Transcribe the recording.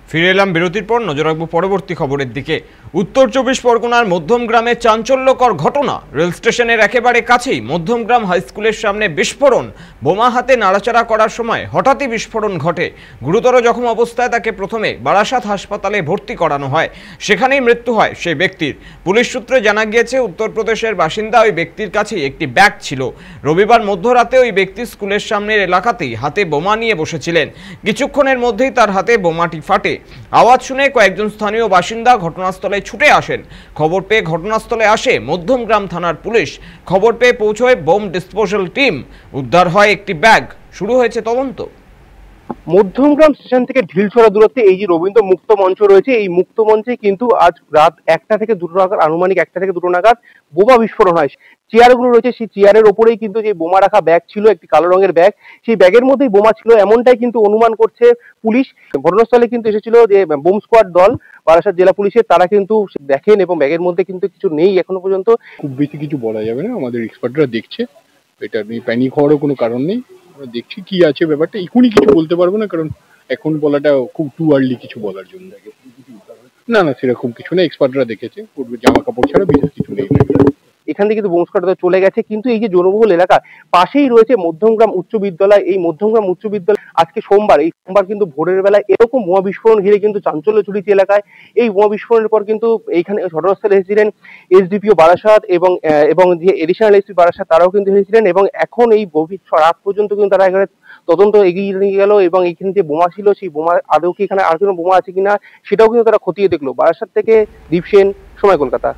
ফিরে এলাম বিরতির পর। নজর রাখবো পরবর্তী খবরের দিকে। উত্তর 24 পরগনার মধ্যমগ্রামে চাঞ্চল্যকর ঘটনা। রেল স্টেশনের একেবারে কাছেই মধ্যমগ্রাম হাই স্কুলের সামনে বিস্ফোরণ। বোমা হাতে নাড়াচাড়া করার সময় হঠাৎই বিস্ফোরণ ঘটে। গুরুতর জখম অবস্থায় তাকে প্রথমে বারাসাত হাসপাতালে ভর্তি করানো হয়, সেখানেই মৃত্যু হয় সেই ব্যক্তির। পুলিশ সূত্রে জানা গিয়েছে, উত্তরপ্রদেশের বাসিন্দা ওই ব্যক্তির কাছেই একটি ব্যাগ ছিল। রবিবার মধ্যরাতে ওই ব্যক্তি স্কুলের সামনের এলাকাতেই হাতে বোমা নিয়ে বসেছিলেন। কিছুক্ষণের মধ্যেই তার হাতে বোমাটি ফাটে। আওয়াজ শুনে কয়েকজন স্থানীয় বাসিন্দা ঘটনাস্থলে ছুটে আসেন। খবর পেয়ে ঘটনাস্থলে আসে মধ্যমগ্রাম থানার পুলিশ। খবর পেয়ে পৌঁছয় বোম ডিসপোজাল টিম। উদ্ধার হয় একটি ব্যাগ। শুরু হয়েছে তদন্ত। মধ্যমগ্রাম স্টেশন থেকে ঢিলছড়া দূরত্বে এই যে রবীন্দ্র মুক্ত মঞ্চ রয়েছে, এই মুক্ত মঞ্চে কিন্তু আজ রাত 1টা থেকে 2টো নাগাদ, আনুমানিক 1টা থেকে 2টো নাগাদ বোমা বিস্ফোরণ হয়। চেয়ারগুলো রয়েছে, সেই চেয়ারের ওপরেই কিন্তু যে বোমা রাখা ব্যাগ ছিল, একটি কালো রঙের ব্যাগ, সেই ব্যাগের মধ্যেই বোমা ছিল, এমনটাই কিন্তু অনুমান করছে পুলিশ। ঘটনাস্থলে কিন্তু এসেছিল যে বোম স্কোয়াড দল বারাসাত জেলা পুলিশের, তারা কিন্তু দেখেন এবং ব্যাগের মধ্যে কিন্তু কিছু নেই এখনো পর্যন্ত। খুব বেশি কিছু বলা যাবে না, আমাদের এক্সপার্টরা দেখছে, এটা নিয়ে প্যানিক হওয়ারও কোনো কারণ নেই। আমরা দেখছি কি আছে ব্যাপারটা, এখনই কিছু বলতে পারবো না, কারণ এখন বলাটা খুব টু আর্লি কিছু বলার জন্য। না না, সেরকম কিছু না, এক্সপার্টরা দেখেছে, জামা কাপড় ছাড়া বিশেষ কিছু নেই। এখান থেকে কিন্তু বোম স্কোয়াড চলে গেছে, কিন্তু এই যে জনবহুল এলাকা পাশেই রয়েছে মধ্যমগ্রাম উচ্চ বিদ্যালয়। এই মধ্যমগ্রাম উচ্চ বিদ্যালয় আজকে সোমবার, এই সোমবার কিন্তু ভোরের বেলায় এরকম বোমা বিস্ফোরণ ঘিরে কিন্তু চাঞ্চল্য ছড়িয়েছে এলাকায়। এই বোমা বিস্ফোরণের পর কিন্তু এইখানে ঘটনাস্থলে এসেছিলেন এসডিপিও বারাসাত এবং যে এডিশনাল এসপি বারাসাত, তারাও কিন্তু এসেছিলেন। এবং এখন এই গভীর রাত পর্যন্ত কিন্তু তারা এখানে তদন্ত এগিয়ে নিয়ে গেল এবং এইখানে যে বোমা ছিল, সেই বোমা আদৌ কি এখানে আর কোনো বোমা আছে কিনা সেটাও কিন্তু তারা খতিয়ে দেখলো। বারাসাত থেকে দীপ সেন, সময় কলকাতা।